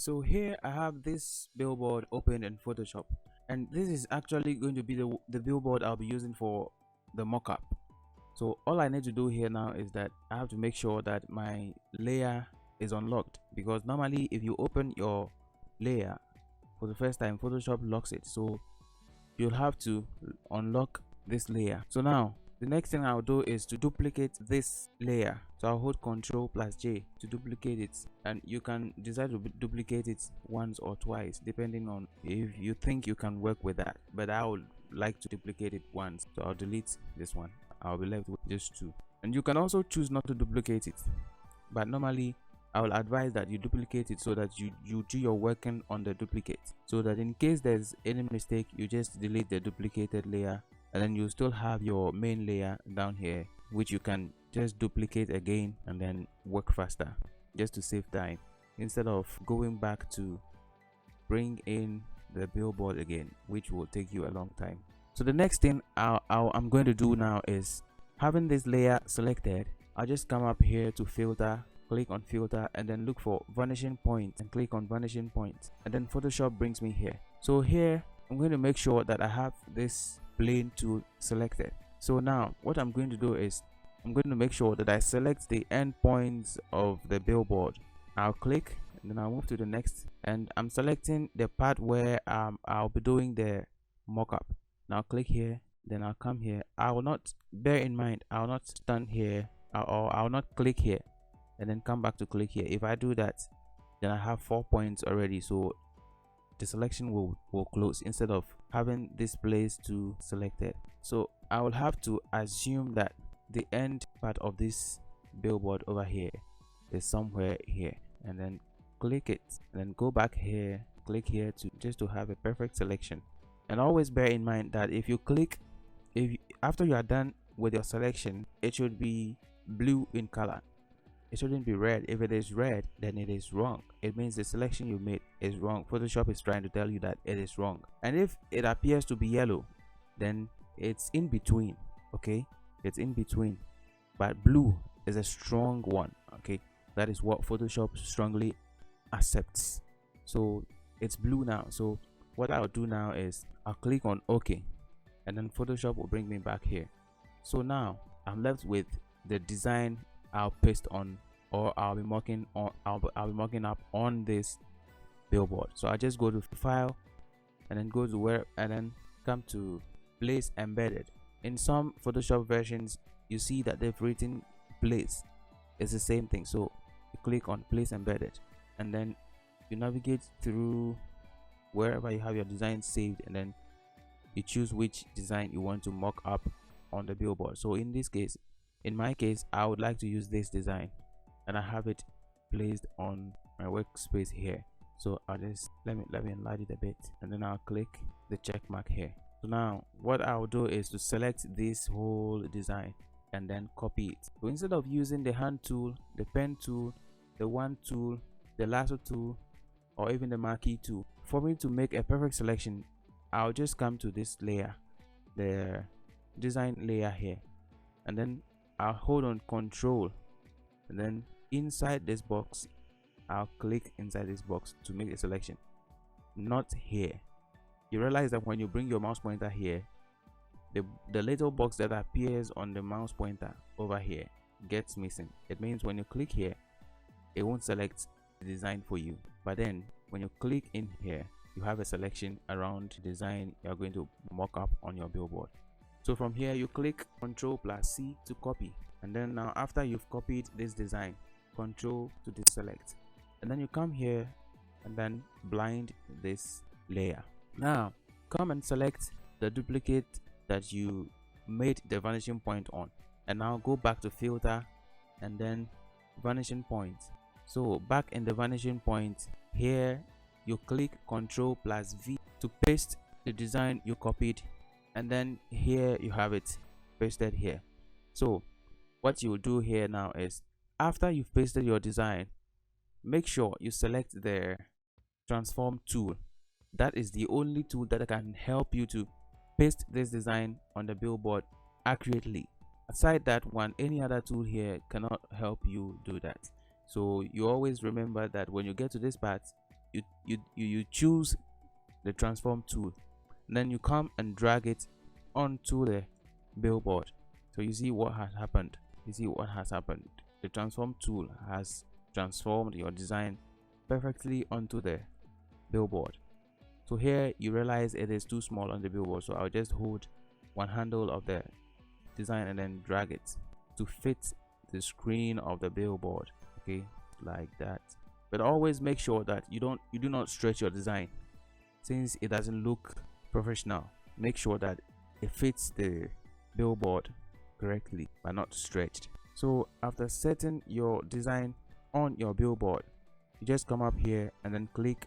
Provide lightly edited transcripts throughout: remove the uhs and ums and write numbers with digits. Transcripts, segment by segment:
So here I have this billboard open in Photoshop, and this is actually going to be the billboard I'll be using for the mockup. So all I need to do here now is that I have to make sure that my layer is unlocked, because normally if you open your layer for the first time, Photoshop locks it. So you'll have to unlock this layer. So now the next thing I'll do is to duplicate this layer. So I'll hold Ctrl+J to duplicate it, and you can decide to duplicate it once or twice depending on if you think you can work with that, but I would like to duplicate it once, so I'll delete this one. I'll be left with just two, and you can also choose not to duplicate it, but normally I will advise that you duplicate it so that you do your working on the duplicate, so that in case there's any mistake, you just delete the duplicated layer, and then you still have your main layer down here, which you can just duplicate again and then work faster, just to save time, instead of going back to bring in the billboard again, which will take you a long time. So the next thing I'm going to do now is, having this layer selected, I'll just come up here to filter, click on filter, and then look for vanishing point and click on vanishing point, and then Photoshop brings me here. So here I'm going to make sure that I have this plane tool selected. So now what I'm going to do is I'm going to make sure that I select the end points of the billboard. I'll click, and then I'll move to the next, and I'm selecting the part where I'll be doing the mockup. Now click here, then I'll come here. I will not, bear in mind, I'll not stand here, or I'll not click here and then come back to click here. If I do that, then I have 4 points already, so the selection will close instead of having this place to selected. So I will have to assume that the end part of this billboard over here is somewhere here, and then click it, and then go back here, click here to just to have a perfect selection. And always bear in mind that if you click, after you are done with your selection, it should be blue in color. It shouldn't be red. If it is red, then it is wrong. It means the selection you made is wrong. Photoshop is trying to tell you that it is wrong. And if it appears to be yellow, then it's in between. Okay, it's in between, but blue is a strong one. Okay, that is what Photoshop strongly accepts. So it's blue now. So what I'll do now is I'll click on OK, and then Photoshop will bring me back here. So now I'm left with the design I'll paste on, or I'll be mocking on, I'll be mocking up on this billboard. So I just go to file, and then go to where, and then come to place embedded. In some Photoshop versions, you see that they've written place. It's the same thing. So you click on place embedded, and then you navigate through wherever you have your design saved, and then you choose which design you want to mock up on the billboard. So in this case, in my case, I would like to use this design, and I have it placed on my workspace here. So I'll just let me enlarge it a bit, and then I'll click the check mark here. So now what I'll do is to select this whole design and then copy it. So instead of using the hand tool, the pen tool, the wand tool, the lasso tool, or even the marquee tool, for me to make a perfect selection, I'll just come to this layer, the design layer here, and then I'll hold on Control, and then inside this box I'll click inside this box to make a selection, not here. You realize that when you bring your mouse pointer here, the little box that appears on the mouse pointer over here gets missing. It means when you click here, it won't select the design for you, but then when you click in here, you have a selection around the design you're going to mock up on your billboard. So from here, you click Ctrl+C to copy, and then now after you've copied this design, Ctrl to deselect, and then you come here and then blind this layer. Now come and select the duplicate that you made the vanishing point on, and now go back to filter and then vanishing point. So back in the vanishing point here, you click Ctrl+V to paste the design you copied, and then here you have it pasted here. So what you will do here now is, after you've pasted your design, make sure you select the transform tool. That is the only tool that can help you to paste this design on the billboard accurately. Aside that one, any other tool here cannot help you do that. So you always remember that when you get to this part, you choose the transform tool, and then you come and drag it onto the billboard. So you see what has happened. The transform tool has transformed your design perfectly onto the billboard. So here you realize it is too small on the billboard, so I'll just hold one handle of the design and then drag it to fit the screen of the billboard. Okay, like that. But always make sure that you do not stretch your design, since it doesn't look professional. Make sure that it fits the billboard correctly but not stretched. So after setting your design on your billboard, you just come up here and then click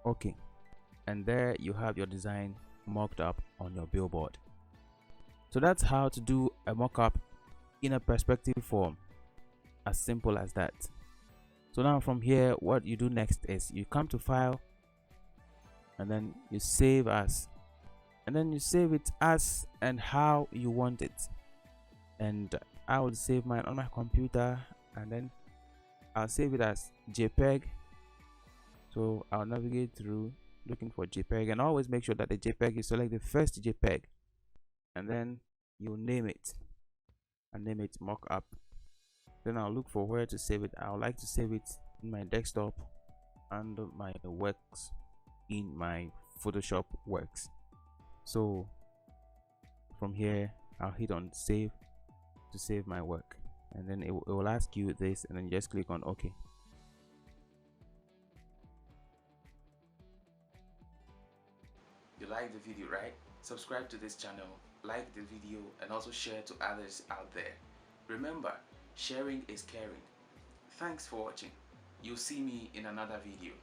OK, and there you have your design mocked up on your billboard. So that's how to do a mock-up in a perspective form, as simple as that. So now from here, what you do next is you come to file and then you save as, and then you save it as and how you want it. And I will save mine on my computer, and then I'll save it as JPEG. So I'll navigate through looking for JPEG, and always make sure that the JPEG, you select the first JPEG, and then you name it, and name it mockup. Then I'll look for where to save it. I would like to save it in my desktop and my works in my Photoshop works. So from here I'll hit on save to save my work, and then it will ask you this, and then you just click on OK. You like the video, right? Subscribe to this channel, like the video, and also share to others out there. Remember, sharing is caring. Thanks for watching. You'll see me in another video.